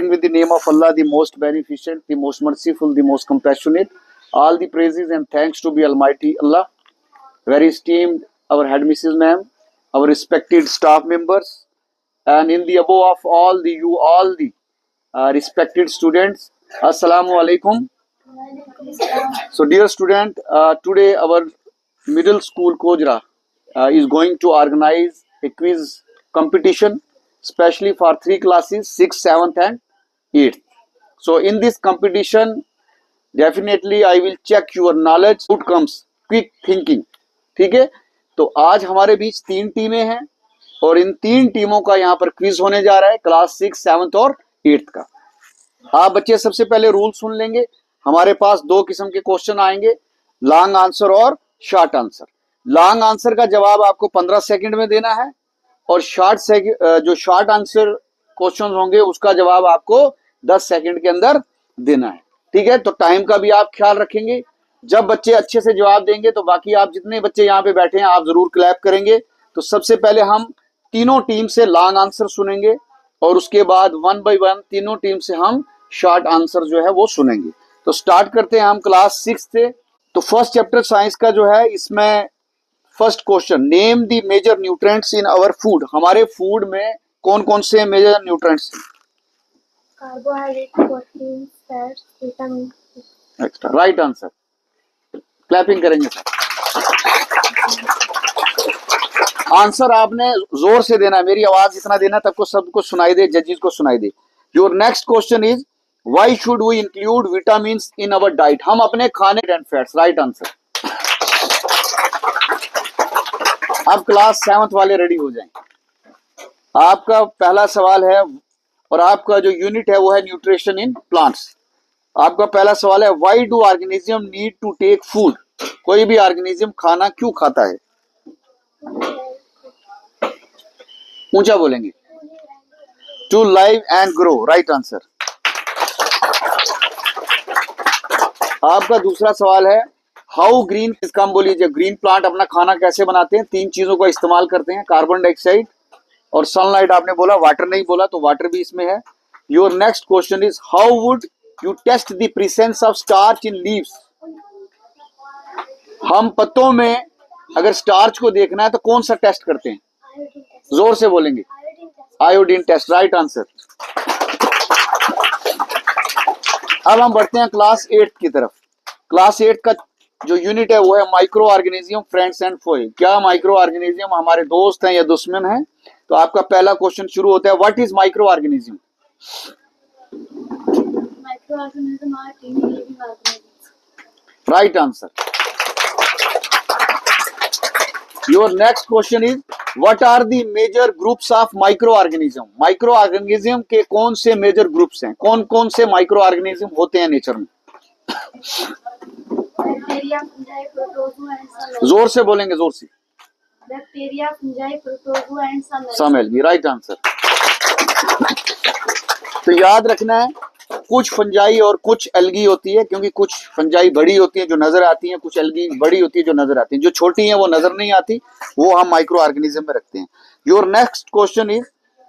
Starting with the name of Allah, the most beneficent, the most merciful, the most compassionate. All the praises and thanks to be Almighty Allah. Very esteemed our head Mrs. Ma'am, our respected staff members, and in the above of all the respected students. Assalamu alaikum. So dear student, today our middle school Kojra is going to organize a quiz competition, especially for 3 classes, 6th, 7th and 8th. So in this competition, definitely I will check your knowledge, outcomes, quick thinking. ठीक है, तो आज हमारे बीच 3 टीमें हैं और इन 3 टीमों का यहाँ पर क्विज होने जा रहा है क्लास 6, 7th और 8th का। आप बच्चे सबसे पहले रूल सुन लेंगे। हमारे पास 2 किस्म के क्वेश्चन आएंगे, लॉन्ग आंसर और शॉर्ट आंसर। लॉन्ग आंसर का जवाब आपको 15 सेकंड में देना है और जो शॉर्ट आंसर क्वेश्चन होंगे उसका जवाब आपको 10 सेकंड के अंदर देना है। ठीक है, तो टाइम का भी आप ख्याल रखेंगे। जब बच्चे अच्छे से जवाब देंगे तो बाकी आप जितने बच्चे यहाँ पे बैठे हैं आप जरूर क्लैप करेंगे। तो सबसे पहले हम तीनों टीम से लॉन्ग आंसर सुनेंगे और उसके बाद 1 बाय 1 तीनों टीम से हम शॉर्ट आंसर जो है वो सुनेंगे। तो स्टार्ट करते हैं हम क्लास 6 से। तो फर्स्ट चैप्टर साइंस का जो है, इसमें first question, name the major nutrients in our food. हमारे फूड में कौन कौन से मेजर न्यूट्रिएंट्स हैं? Carbohydrate, protein, fats, vitamin. Extra right answer. Clapping करेंगे सर। आंसर आपने जोर से देना है, मेरी आवाज इतना देना तब सबको सुनाई दे, जजेस को सुनाई दे। Your next question is why should we include vitamin in our diet. हम अपने खाने एंड फैट्स। Right answer. अब क्लास 7th वाले रेडी हो जाएं। आपका पहला सवाल है और आपका जो यूनिट है वो है न्यूट्रिशन इन प्लांट्स। आपका पहला सवाल है, why do organism need to take food. कोई भी ऑर्गेनिज्म खाना क्यों खाता है? ऊंचा बोलेंगे। To live and grow. Right answer. आपका दूसरा सवाल है, हाउ ग्रीन, इसका हम बोलिए ग्रीन प्लांट अपना खाना कैसे बनाते हैं। 3 चीजों का इस्तेमाल करते हैं, कार्बन डाइऑक्साइड और सनलाइट। आपने बोला, वाटर नहीं बोला तो वाटर भी इसमें है। Your next question is, how would you test the presence of starch in leaves. हम पत्तों में अगर स्टार्च को देखना है तो कौन सा टेस्ट करते हैं? जोर से बोलेंगे। Iodine test. Right answer. अब हम बढ़ते हैं क्लास 8 की तरफ। क्लास 8 का जो यूनिट है वो है माइक्रो ऑर्गेनिज्म, फ्रेंड्स एंड फोए। क्या माइक्रो ऑर्गेनिज्म हमारे दोस्त हैं या दुश्मन हैं? तो आपका पहला क्वेश्चन शुरू होता है, what is micro organism. Microorganisms are tiny living organisms. Right answer. Your next question is, what are the major groups of microorganism? Microorganism के कौन से मेजर ग्रुप्स हैं? कौन कौन से माइक्रोऑर्गेनिज्म होते हैं नेचर में? Bacteria, fungi, protozoa and some. जोर से बोलेंगे, जोर से। Bacteria, fungi, protozoa and some algae. Right answer. तो याद रखना है, कुछ फंजाई और कुछ एल्गी होती है, क्योंकि कुछ फंजाई बड़ी होती है जो नजर आती है, कुछ एल्गी बड़ी होती है जो नजर आती है। जो छोटी है वो नजर नहीं आती, वो हम माइक्रो ऑर्गेनिज्म में रखते हैं। Your next question is,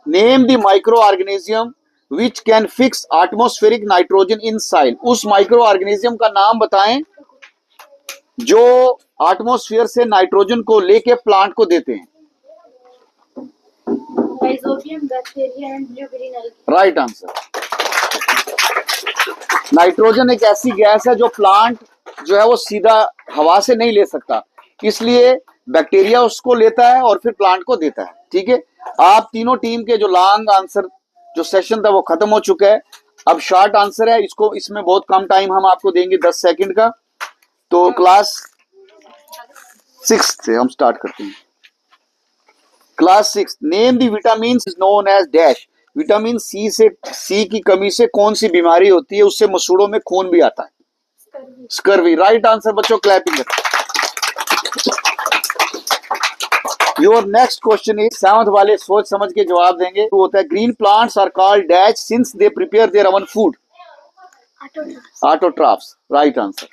name the micro organism which can fix atmospheric nitrogen in soil. उस माइक्रो ऑर्गेनिज्म का नाम बताएं जो एटमॉस्फेयर से नाइट्रोजन को लेके प्लांट को देते हैं। Rhizobium, bacteria and blue green algae. Right answer. Nitrogen एक ऐसी गैस है जो प्लांट जो है वो सीधा हवा से नहीं ले सकता, इसलिए बैक्टीरिया उसको लेता है और फिर प्लांट को देता है। ठीक है, आप तीनों टीम के जो लॉन्ग आंसर जो सेशन था वो खत्म हो चुका है। अब शॉर्ट आंसर है, इसमें बहुत कम टाइम हम आपको देंगे, 10 सेकंड का। तो क्लास 6 से हम स्टार्ट करते हैं। Class 6, name the vitamin is known as dash. Vitamin C की कमी से कौन सी बीमारी होती है? उससे मसूड़ों में खून भी आता है, स्कर्वी। राइट आंसर बच्चों, clapping. Your next question is, 7th वाले सोच समझ के जवाब देंगे। तो होता है, green plants are called dash since they prepare their own food. Autotrophs. Right answer.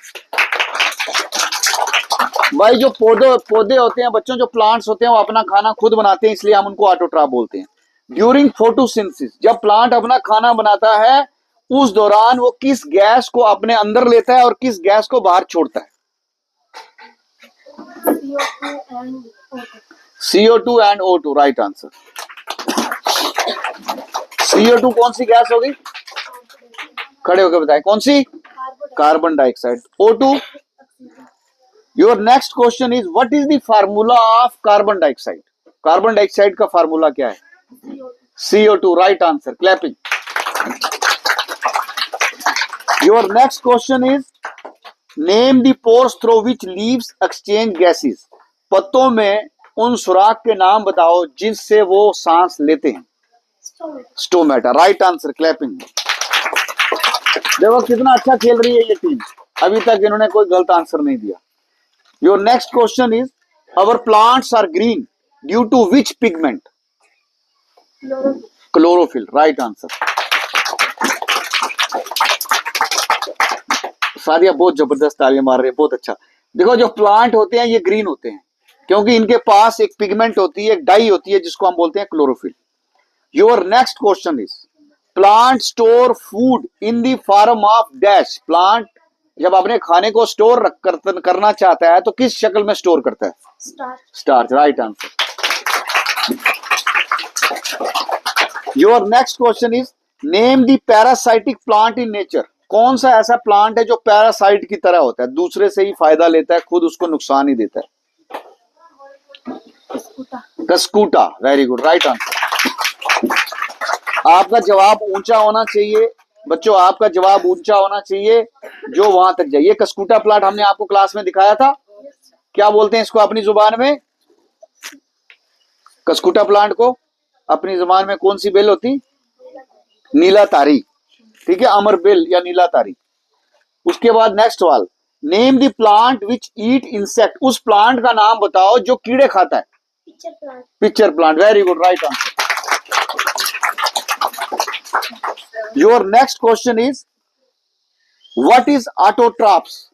भाई जो पौधे होते हैं बच्चों, जो प्लांट्स होते हैं वो अपना खाना खुद बनाते हैं, इसलिए हम उनको ऑटोट्रॉफ बोलते हैं। ड्यूरिंग फोटोसिंथेसिस, जब प्लांट अपना खाना बनाता है उस दौरान वो किस गैस को अपने अंदर लेता है और किस गैस को बाहर छोड़ता है? CO2 and O2, right answer. CO2 कौन सी गैस होगी? खड़े होकर बताएं कौन सी? Carbon dioxide. O2, your next question is what is the formula of carbon dioxide? Carbon dioxide का फार्मूला क्या है? CO2, right answer, clapping. Your next question is name the pores through which leaves exchange gases. पत्तों में उन सुराख के नाम बताओ जिससे वो सांस लेते हैं। Stomata, right answer, clapping. देखो कितना अच्छा खेल रही है ये टीम, अभी तक इन्होंने कोई गलत आंसर नहीं दिया। Your next question is our plants are green due to which pigment? Chlorophyll, right answer. सारिया बहुत जबरदस्त तालियां मार रहे हैं, बहुत अच्छा। देखो जो प्लांट होते हैं ये ग्रीन होते हैं क्योंकि इनके पास एक पिगमेंट होती है, एक डाई होती है जिसको हम बोलते हैं chlorophyll. Your next question is plant store food in the form of dash. Plant जब अपने खाने को स्टोर करना चाहता है तो किस शक्ल में स्टोर करता है? Starch, right answer. Your next question is name the parasitic plant in nature. कौन सा ऐसा प्लांट है जो पैरासाइट की तरह होता है, दूसरे से ही फायदा लेता है, खुद उसको नुकसान ही देता है? कस्कूटा, वेरी गुड, राइट आंसर। आपका जवाब ऊंचा होना चाहिए बच्चों, आपका जवाब ऊंचा होना चाहिए जो वहां तक जाए। ये कस्कूटा प्लांट हमने आपको क्लास में दिखाया था, क्या बोलते हैं इसको अपनी जुबान में? कस्कूटा प्लांट को अपनी जुबान में कौन सी बेल होती? नीला तारी, ठीक है, अमर बेल या नीला तारी। उसके बाद नेक्स्ट सवाल, name the plant which eat insect. उस प्लांट का नाम बताओ जो कीड़े खाता है। Pitcher plant, very good, right answer. Your next question is what is autotrophs?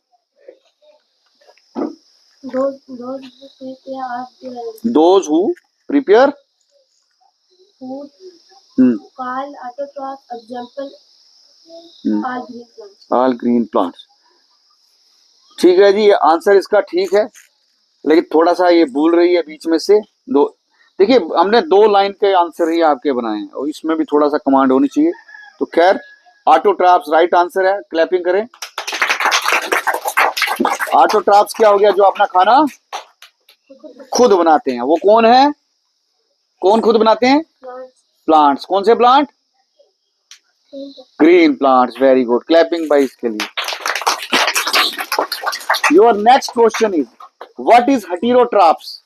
Those who prepare all green plants. ठीक है जी, ये आंसर इसका ठीक है, लेकिन थोड़ा सा ये भूल रही है बीच में से दो। देखिए हमने 2 लाइन के आंसर ही आपके बनाए हैं और इसमें भी थोड़ा सा कमांड होनी चाहिए। तो खैर ऑटोट्रॉप्स राइट आंसर है, क्लैपिंग करें। ऑटोट्रॉप्स क्या हो गया? जो अपना खाना खुद बनाते हैं। वो कौन है? कौन खुद बनाते हैं? प्लांट्स। कौन से plant? Green plants, very good, clapping भाई इसके लिए। Your next question is what is heterotrophs?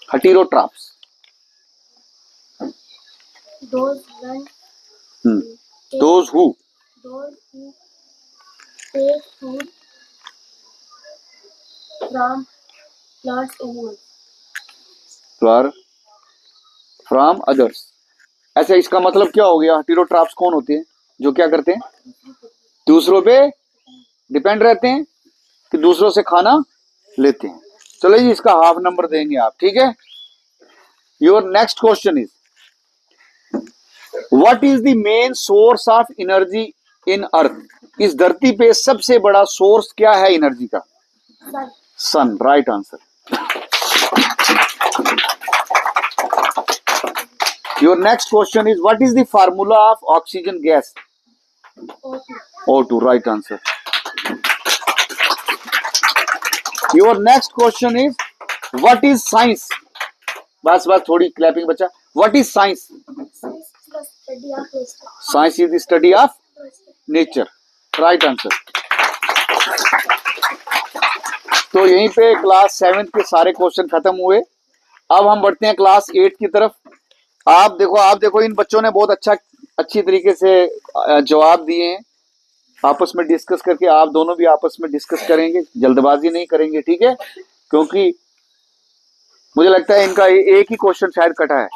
Heterotrophs, those who take food from plants, animals. From others. ऐसा इसका मतलब क्या हो गया? हेटेरोट्रॉप्स कौन होते हैं? जो क्या करते हैं? दूसरों पे डिपेंड रहते हैं कि दूसरों से खाना लेते हैं। चलो जी, इसका हाफ नंबर देंगे आप, ठीक है। Your next question is what is the main source of energy in earth. इस धरती पे सबसे बड़ा सोर्स क्या है एनर्जी का? Sun, right answer. Your next question is what is the formula of oxygen gas? O2, right answer. Your next question is what is science? बस थोड़ी क्लैपिंग बच्चा। What is science? Science is the study of nature, right answer. तो यहीं पे class 7 के सारे question खत्म हुए। अब हम बढ़ते हैं क्लास 8 की तरफ। आप देखो इन बच्चों ने बहुत अच्छी तरीके से जवाब दिए हैं। आपस में डिस्कस करके आप दोनों भी आपस में डिस्कस करेंगे, जल्दबाजी नहीं करेंगे, ठीक है, क्योंकि मुझे लगता है इनका एक ही क्वेश्चन शायद कटा है,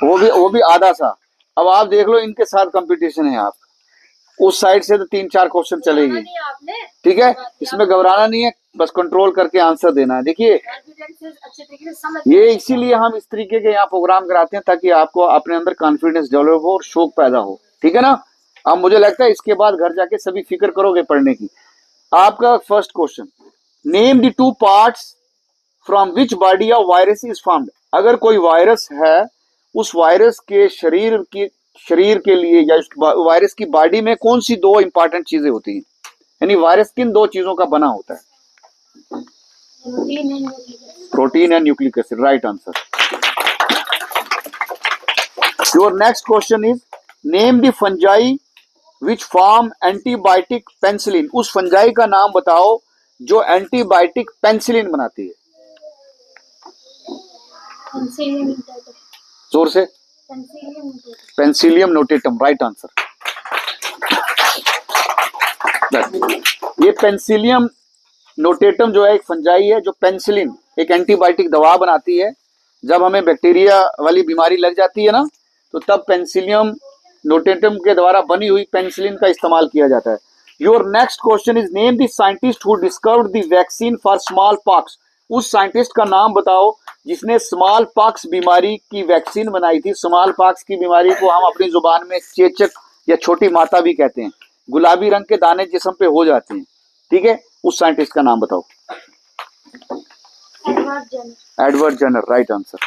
वो भी आधा सा। अब आप देख लो, इनके साथ कंपटीशन है आप। उस साइड से तो 3-4 क्वेश्चन चलेगी, नहीं आपने ठीक है। इसमें घबराना नहीं है, बस कंट्रोल करके आंसर देना है। देखिए कॉन्फिडेंस से अच्छे तरीके से समझ ये इसीलिए हम इस तरीके के यहाँ प्रोग्राम कराते हैं ताकि आपको अपने अंदर कॉन्फिडेंस डेवलप हो और शौक पैदा हो, ठीक है ना। अब मुझे लगता है इसके बाद घर जाके सभी फिक्र करोगे पढ़ने की। आपका first question, name the 2 parts from which body of virus is formed. अगर कोई वायरस है, उस वायरस के शरीर के लिए या उस वायरस की बॉडी में कौन सी 2 इंपॉर्टेंट चीजें होती हैं, यानी वायरस किन 2 चीजों का बना होता है। Protein and nucleic acid, right answer. Your next question is name the fungi which form antibiotic penicillin. उस फंजाई का नाम बताओ जो एंटीबायोटिक पेनिसिलिन बनाती है। जोर से। Penicillium notatum, right answer. ये पेंसिलियम नोटेटम जो है एक फंजाई है जो पेनिसिलिन एक एंटीबायोटिक दवा बनाती है। जब हमें बैक्टीरिया वाली बीमारी लग जाती है ना, तो तब पेंसिलियम नोटेटम के द्वारा बनी हुई पेनिसिलिन का इस्तेमाल किया जाता है। Your next question is name the scientist who discovered the vaccine for small pox. उस साइंटिस्ट का नाम बताओ जिसने स्मॉल पॉक्स बीमारी की वैक्सीन बनाई थी। स्मॉल पॉक्स की बीमारी को हम अपनी जुबान में चेचक या छोटी माता भी कहते हैं। गुलाबी रंग के दाने जिस्म पे हो जाते हैं, ठीक है। उस साइंटिस्ट का नाम बताओ। Edward Jenner, right answer.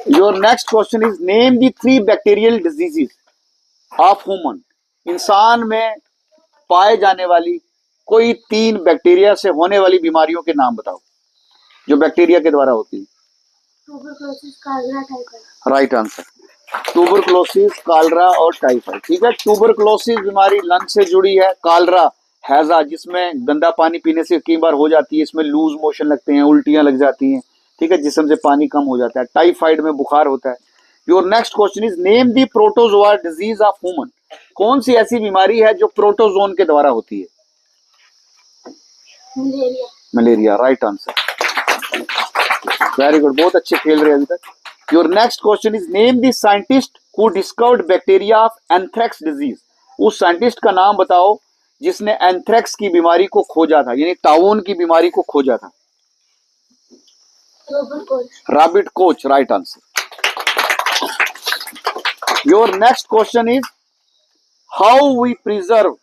Your next question is name the 3 bacterial diseases of human. इंसान में पाए जाने वाली कोई 3 बैक्टीरिया से होने वाली बीमारियों के नाम बताओ जो बैक्टीरिया के द्वारा होती है। Tuberculosis, Kalra, typhoid, right answer. Tuberculosis, Kalra और टाइफाइड, ठीक है। ट्यूबरकुलोसिस बीमारी लंग से जुड़ी है। कालरा हैजा जिसमें गंदा पानी पीने से कई बार हो जाती है, इसमें लूज मोशन लगते हैं, उल्टियां लग जाती हैं, ठीक है, जिस्म से पानी कम हो जाता है। टाइफाइड में बुखार होता है। Your next question is name the protozoa disease of human. कौन सी ऐसी बीमारी है जो प्रोटोजोन के द्वारा होती है। Malaria, malaria, right answer. Very good, बहुत अच्छे खेल रहे हैं अभी तक। Your next question is name the scientist who discovered bacteria of anthrax disease. उस साइंटिस्ट का नाम बताओ जिसने एंथ्रेक्स की बीमारी को खोजा था, यानी ताउन की बीमारी को खोजा था। Robert Koch, right answer. Your next question is how we preserve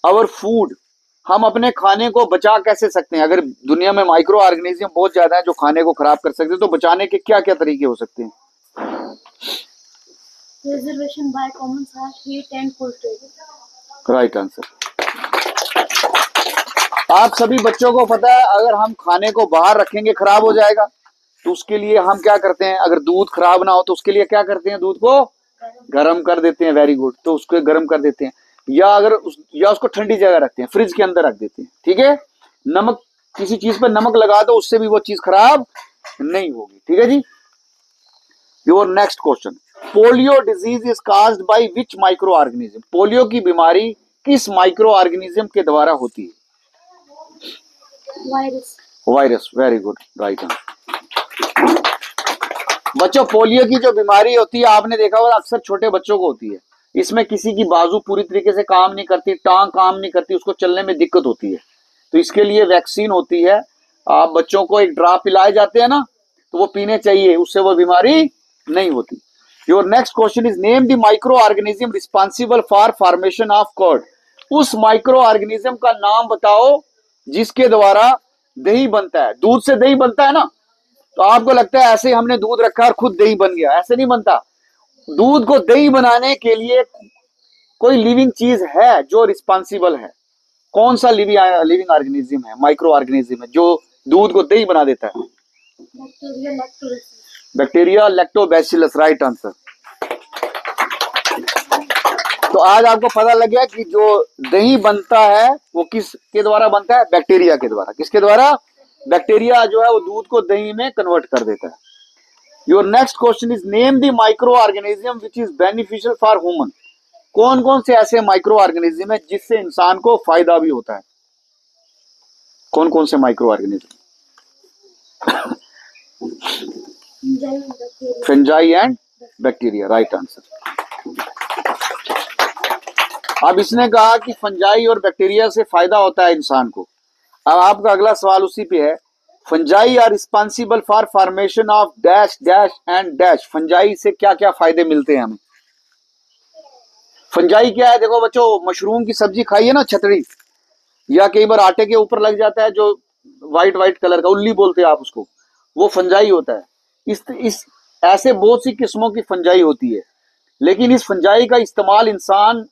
our food. हम अपने खाने को बचा कैसे सकते हैं। अगर दुनिया में माइक्रो ऑर्गेनिज्म बहुत ज्यादा है जो खाने को खराब कर सकते हैं, तो बचाने के क्या क्या तरीके हो सकते हैं। Preservation by common salt, heat and cold storage, right answer. आप सभी बच्चों को पता है अगर हम खाने को बाहर रखेंगे खराब हो जाएगा, तो उसके लिए हम क्या करते हैं। अगर दूध खराब ना हो तो उसके लिए क्या करते हैं, दूध को गर्म कर देते हैं। वेरी गुड, तो उसको गर्म कर देते हैं, या उसको ठंडी जगह रखते हैं, फ्रिज के अंदर रख देते हैं, ठीक है। नमक, किसी चीज पर नमक लगा दो, उससे भी वो चीज खराब नहीं होगी, ठीक है जी। Your next question, polio disease is caused by which micro organism. Polio की बीमारी किस माइक्रो ऑर्गेनिज्म के द्वारा होती है। Virus, virus, very good, right answer. बच्चों, पोलियो की जो बीमारी होती है आपने देखा होगा अक्सर छोटे बच्चों को होती है। इसमें किसी की बाजू पूरी तरीके से काम नहीं करती, टांग काम नहीं करती, उसको चलने में दिक्कत होती है, तो इसके लिए वैक्सीन होती है। आप बच्चों को एक ड्रॉप पिलाए जाते हैं ना, तो वो पीने चाहिए, उससे वो बीमारी नहीं होती। Your next question is name the microorganism responsible for formation of curd. उस माइक्रो ऑर्गेनिज्म का नाम बताओ जिसके द्वारा दही बनता है। दूध से दही बनता है ना, तो आपको लगता है ऐसे हमने दूध रखा और खुद दही बन गया, ऐसे नहीं बनता। दूध को दही बनाने के लिए कोई लिविंग चीज है जो रिस्पॉन्सिबल है। कौन सा लिविंग ऑर्गेनिज्म है, माइक्रो ऑर्गेनिज्म है जो दूध को दही बना देता है। Bacteria lactobacillus, right answer. तो आज आपको पता लग गया कि जो दही बनता है वो किसके द्वारा बनता है, बैक्टीरिया के द्वारा। किसके द्वारा, बैक्टीरिया जो है वो दूध को दही में कन्वर्ट कर देता है। Your next question is name the micro organism which is beneficial for human. कौन कौन से ऐसे माइक्रो ऑर्गेनिज्म है जिससे इंसान को फायदा भी होता है। कौन कौन से micro organism. Fungi and bacteria, right answer. अब इसने कहा कि फंजाई और बैक्टीरिया से फायदा होता है इंसान को। अब आपका अगला सवाल उसी पे है, fungi are responsible for formation of dash dash and dash. Fungi से क्या क्या फायदे मिलते हैं हमें? फंजाई क्या है? देखो बच्चों, मशरूम की सब्जी खाई है ना, छतरी, या कई बार आटे के ऊपर लग जाता है जो व्हाइट व्हाइट कलर का, उल्ली बोलते हैं आप उसको, वो फंजाई होता है। इस ऐसे बहुत सी किस्मों की फंजाई होती है, लेकिन इस फंजाई का इस्तेमाल इंसान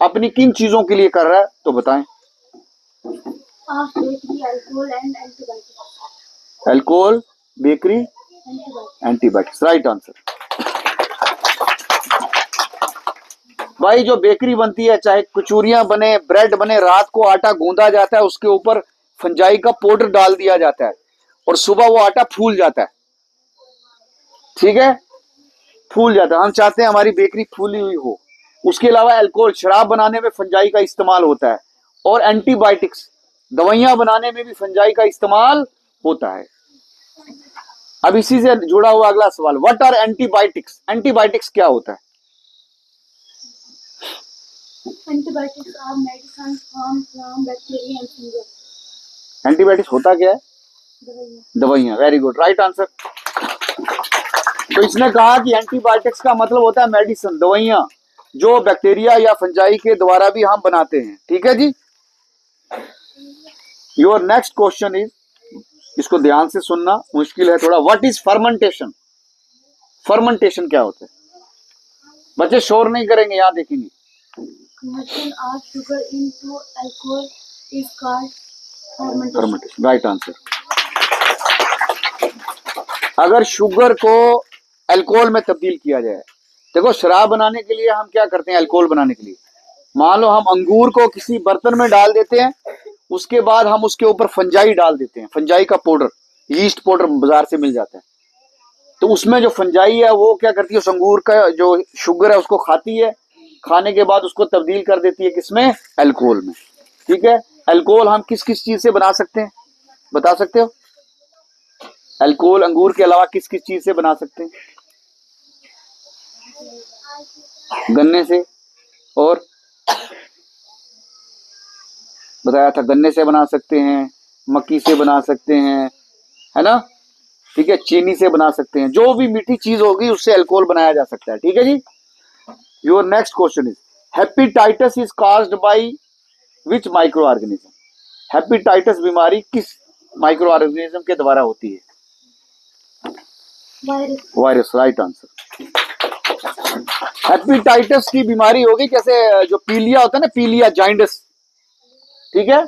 अपनी किन चीजों के लिए कर रहा है तो बताएं। Bakery, alcohol and antibiotics. Alcohol, bakery, Antibiotics. Antibiotics, right answer. भाई जो बेकरी बनती है, चाहे कचूरियां बने, ब्रेड बने, रात को आटा गूंदा जाता है, उसके ऊपर फंजाई का पाउडर डाल दिया जाता है और सुबह वो आटा फूल जाता है। ठीक है, फूल जाता है। हम चाहते हैं हमारी बेकरी फूली हुई हो। उसके अलावा अल्कोहल, शराब बनाने में फंजाई का इस्तेमाल होता है, और एंटीबायोटिक्स, दवाइयां बनाने में भी फंजाई का इस्तेमाल होता है। अब इसी से जुड़ा हुआ अगला सवाल, व्हाट आर एंटीबायोटिक्स? एंटीबायोटिक्स क्या होता है? Antibiotics are medicines formed from bacteria and fungi. Antibiotics होता क्या है? दवाइयाँ. दवाइयां, वेरी गुड, राइट आंसर। तो इसने कहा कि एंटीबायोटिक्स का मतलब होता है मेडिसिन, दवाइयां, जो बैक्टीरिया या फंजाई के द्वारा भी हम बनाते हैं। ठीक है जी। योर नेक्स्ट क्वेश्चन इज, इसको ध्यान से सुनना, मुश्किल है थोड़ा। What is fermentation? फर्मेंटेशन क्या होता है? बच्चे शोर नहीं करेंगे, यहां देखेंगे। Conversion of sugar into alcohol is called fermentation. Fermentation, right answer. अगर शुगर को अल्कोहल में तब्दील किया जाए, देखो शराब बनाने के लिए हम क्या करते हैं? अल्कोहल बनाने के लिए मान लो हम अंगूर को किसी बर्तन में डाल देते हैं, उसके बाद हम उसके ऊपर फंजाई डाल देते हैं, फंजाई का पाउडर, यीस्ट पाउडर बाजार से मिल जाता है। तो उसमें जो फंजाई है वो क्या करती है, उस अंगूर का जो शुगर है उसको खाती है, खाने के बाद उसको तब्दील कर देती है किसमें? अल्कोहल में। ठीक है, अल्कोहल हम किस किस चीज से बना सकते हैं, बता सकते हो? अल्कोहल अंगूर के अलावा किस किस चीज से बना सकते हैं? गन्ने से, और बताया था गन्ने से बना सकते हैं, मक्की से बना सकते हैं, है ना? ठीक है, चीनी से बना सकते हैं, जो भी मीठी चीज होगी उससे अल्कोहल बनाया जा सकता है। ठीक है जी। Your next question is, hepatitis is caused by which micro organism? Hepatitis बीमारी किस माइक्रो ऑर्गेनिज्म के द्वारा होती है? Virus. Virus, right answer. Hepatitis की बीमारी होगी, जैसे जो पीलिया होता है ना, पीलिया, जाइंडिस, ठीक है,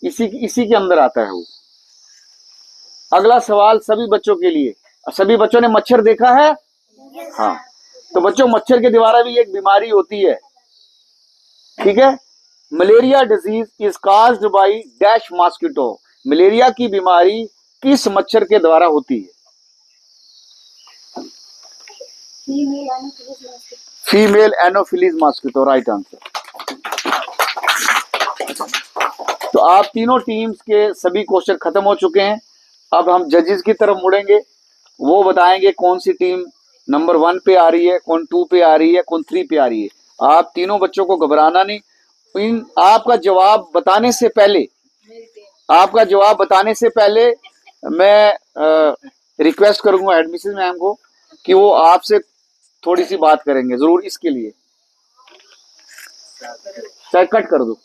इसी के अंदर आता है वो। अगला सवाल सभी बच्चों के लिए, सभी बच्चों ने मच्छर देखा है? हाँ, तो बच्चों मच्छर के द्वारा भी एक बीमारी होती है। ठीक है, malaria disease is caused by dash mosquito. Malaria की बीमारी किस मच्छर के द्वारा होती है? Female Anopheles mosquito. Female anopheles mosquito, right answer. तो आप तीनों टीम्स के सभी क्वेश्चन खत्म हो चुके हैं। अब हम जजेस की तरफ मुड़ेंगे, वो बताएंगे कौन सी टीम नंबर 1 पे आ रही है, कौन 2 पे आ रही है, कौन 3 पे आ रही है। आप तीनों बच्चों को घबराना नहीं। आपका जवाब बताने से पहले, आपका जवाब बताने से पहले मैं रिक्वेस्ट करूंगा एडमिशन मैम को कि वो आपसे थोड़ी सी बात करेंगे जरूर, इसके लिए चाहे कट कर दो।